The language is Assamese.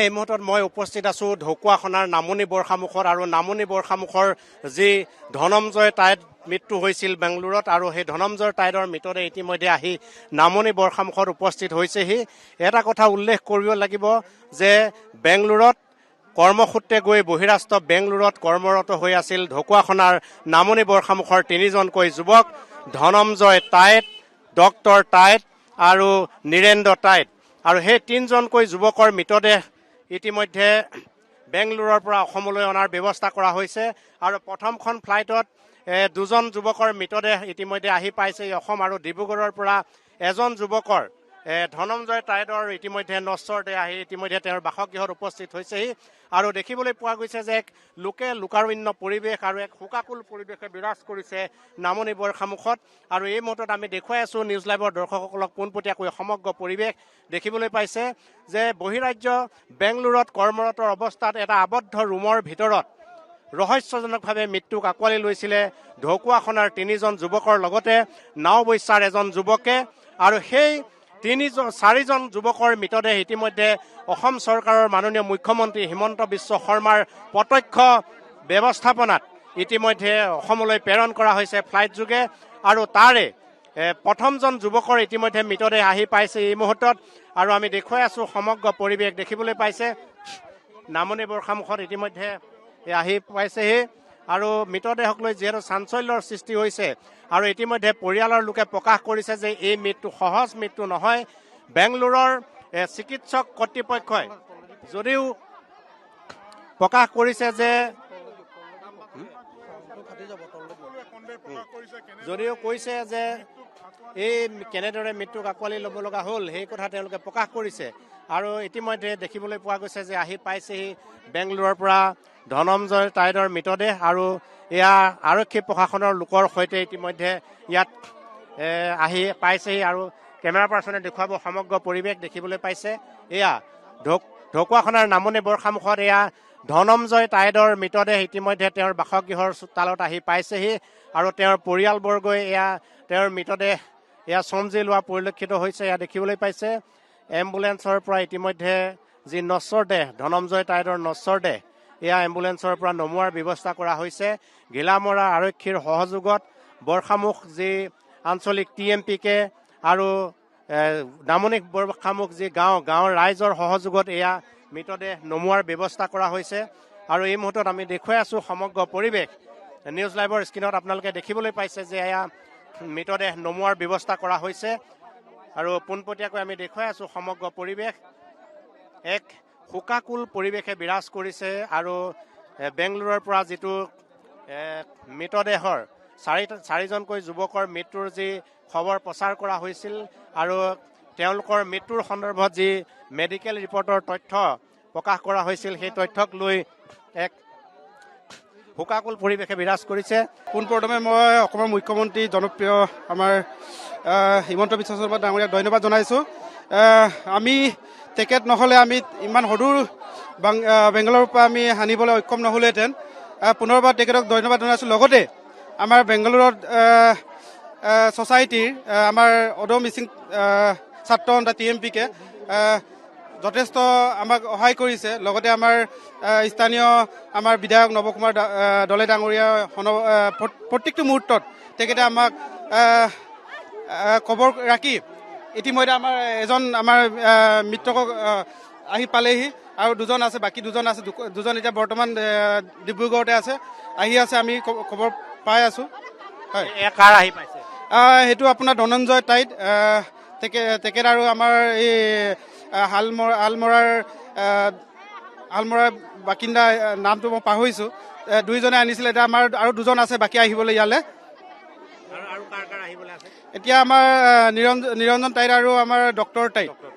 এই মুহূৰ্তত মই উপস্থিত আছোঁ ঢকুৱাখনাৰ নামনি বৰ্ষামুখত আৰু নামনি বৰ্ষামুখৰ যি ধনঞ্জয় টাইড মৃত্যু হৈছিল বেংগলোৰত আৰু সেই ধনঞ্জয় টাইডৰ মৃতদেহ ইতিমধ্যে আহি নামনি বৰ্ষামুখত উপস্থিত হৈছেহি। এটা কথা উল্লেখ কৰিব লাগিব যে বেংগলোৰত কৰ্মসূত্ৰে গৈ বহিৰাষ্ট্ৰ বেংগলোৰত কৰ্মৰত হৈ আছিল ঢকুৱাখনাৰ নামনি বৰ্ষামুখৰ তিনিজনকৈ যুৱক ধনঞ্জয় টাইড, ডক্টৰ টাইড আৰু নীৰেন্দ্ৰ টাইড। আৰু সেই তিনিজনকৈ যুৱকৰ মৃতদেহ ইতিমধ্যে বেংগলোৰৰ পৰা অসমলৈ অনাৰ ব্যৱস্থা কৰা হৈছে আৰু প্ৰথমখন ফ্লাইটত দুজন যুৱকৰ মৃতদেহ ইতিমধ্যে আহি পাইছে অসম আৰু ডিব্ৰুগড়ৰ পৰা এজন যুৱকৰ ধনঞ্জয় টাইডৰ ইতিমধ্যে নশ্বৰ দেহ আহি ইতিমধ্যে তেওঁৰ বাসগৃহত উপস্থিত হৈছেহি আৰু দেখিবলৈ পোৱা গৈছে যে এক লোকাৰণ্য পৰিৱেশ আৰু এক শোকাকুল পৰিৱেশে বিৰাজ কৰিছে নামনি বৰ্ষামুখত। আৰু এই মুহূৰ্তত আমি দেখুৱাই আছোঁ নিউজ লাইভৰ দৰ্শকসকলক পোনপটীয়াকৈ সমগ্ৰ পৰিৱেশ দেখিবলৈ পাইছে যে বহিৰাজ্য বেংগলোৰত কৰ্মৰত অৱস্থাত এটা আবদ্ধ ৰুমৰ ভিতৰত ৰহস্যজনকভাৱে মৃত্যুক আঁকোৱালি লৈছিলে ঢকুৱাখনাৰ তিনিজন যুৱকৰ লগতে নাওবৈচাৰ এজন যুৱকে। আৰু সেই চাৰিজন যুৱকৰ মৃতদেহ ইতিমধ্যে অসম চৰকাৰৰ মাননীয় মুখ্যমন্ত্ৰী হিমন্ত বিশ্ব শৰ্মাৰ প্ৰত্যক্ষ ব্যৱস্থাপনাত ইতিমধ্যে অসমলৈ প্ৰেৰণ কৰা হৈছে ফ্লাইট যোগে আৰু তাৰে প্ৰথমজন যুৱকৰ ইতিমধ্যে মৃতদেহ আহি পাইছে এই মুহূৰ্তত। আৰু আমি দেখুৱাই আছোঁ সমগ্ৰ পৰিৱেশ দেখিবলৈ পাইছে নামনি বৰ্ষামুখত ইতিমধ্যে আহি পাইছেহি আৰু মৃতদেহক লৈ যিহেতু চাঞ্চল্যৰ সৃষ্টি হৈছে আৰু ইতিমধ্যে পৰিয়ালৰ লোকে প্ৰকাশ কৰিছে যে এই মৃত্যু সহজ মৃত্যু নহয়। বেংগলোৰৰ চিকিৎসক কৰ্তৃপক্ষই যদিও প্ৰকাশ কৰিছে যে কৈছে যে এই কেনেদৰে মৃত্যুক আঁকোৱালি ল'ব লগা হ'ল সেই কথা তেওঁলোকে প্ৰকাশ কৰিছে। আৰু ইতিমধ্যে দেখিবলৈ পোৱা গৈছে যে আহি পাইছেহি বেংগলোৰৰ পৰা ধনঞ্জয় টাইডৰ মৃতদেহ আৰু এয়া আৰক্ষী প্ৰশাসনৰ লোকৰ সৈতে ইতিমধ্যে ইয়াত আহি পাইছেহি আৰু কেমেৰা পাৰ্চনে দেখুৱাব সমগ্ৰ পৰিৱেশ দেখিবলৈ পাইছে। এয়া ঢকুৱাখনাৰ নামনি বৰ্ষামুখত এয়া ধনঞ্জয় টাইডৰ মৃতদেহ ইতিমধ্যে তেওঁৰ বাসগৃহৰ চোতালত আহি পাইছেহি আৰু তেওঁৰ পৰিয়ালবৰ্গই তেওঁৰ মৃতদেহ চমজি লোৱা পৰিলক্ষিত হৈছে। এয়া দেখিবলৈ পাইছে এম্বুলেন্সৰ পৰা ইতিমধ্যে যি নশ্বৰ দেহ ধনঞ্জয় টাইডৰ নশ্বৰ দেহ এয়া এম্বুলেন্সৰ পৰা নমোৱাৰ ব্যৱস্থা কৰা হৈছে। ঘিলামৰা আৰক্ষীৰ সহযোগত বৰ্ষামুখ যি আঞ্চলিক TMPK আৰু নামনি বৰ্ষামুখ যি গাঁৱৰ ৰাইজৰ সহযোগত এয়া মৃতদেহ নমোৱাৰ ব্যৱস্থা কৰা হৈছে। আৰু এই মুহূৰ্তত আমি দেখুৱাই আছোঁ সমগ্ৰ পৰিৱেশ নিউজ লাইভৰ স্ক্ৰীণত আপোনালোকে দেখিবলৈ পাইছে যে এয়া মৃতদেহ নমোৱাৰ ব্যৱস্থা কৰা হৈছে আৰু পোনপটীয়াকৈ আমি দেখুৱাই আছোঁ সমগ্ৰ পৰিৱেশ এক শোকাকুল পৰিৱেশে বিৰাজ কৰিছে। আৰু বেংগলোৰৰ পৰা যিটো মৃতদেহৰ চাৰিজনকৈ যুৱকৰ মৃত্যুৰ যি খবৰ প্ৰচাৰ কৰা হৈছিল আৰু তেওঁলোকৰ মৃত্যুৰ সন্দৰ্ভত যি মেডিকেল ৰিপৰ্টৰ তথ্য প্ৰকাশ কৰা হৈছিল সেই তথ্যক লৈ এক শোকাকুল পৰিৱেশে বিৰাজ কৰিছে। পোনপ্ৰথমে মই অসমৰ মুখ্যমন্ত্ৰী জনপ্ৰিয় আমাৰ হিমন্ত বিশ্ব শৰ্মা ডাঙৰীয়াক ধন্যবাদ জনাইছোঁ। আমি তেখেত নহ'লে আমি ইমান সদূৰ বেংগলোৰৰ পৰা আমি আনিবলৈ সক্ষম নহ'লোহেঁতেন। পুনৰবাৰ তেখেতক ধন্যবাদ জনাইছোঁ। লগতে আমাৰ বেংগালুৰুত ছ'চাইটিৰ আমাৰ অদৌ মিচিং ছাত্ৰ সন্থা TMPকে যথেষ্ট আমাক সহায় কৰিছে। লগতে আমাৰ স্থানীয় আমাৰ বিধায়ক নৱ কুমাৰ দলে ডাঙৰীয়া প্ৰত্যেকটো মুহূৰ্তত তেখেতে আমাক খবৰ ৰাখি ইতিমধ্যে আমাৰ এজন আমাৰ মৃতকক আহি পালেহি আৰু দুজন আছে, বাকী দুজন আছে। দুজন এতিয়া বৰ্তমান ডিব্ৰুগড়তে আছে, আহি আছে, আমি খবৰ পাই আছোঁ। হয়, কাৰ আহি পাইছে? সেইটো আপোনাৰ ধনঞ্জয় টাইট, তেখেত আৰু আমাৰ এই হালমৰাৰ বাসিন্দা, নামটো মই পাহৰিছোঁ, দুইজনে আনিছিলে। এতিয়া আমাৰ আৰু দুজন আছে বাকী আহিবলৈ ইয়ালৈ। এতিয়া আমাৰ নিৰঞ্জন টাইট আৰু আমাৰ ডক্টৰ টাইট।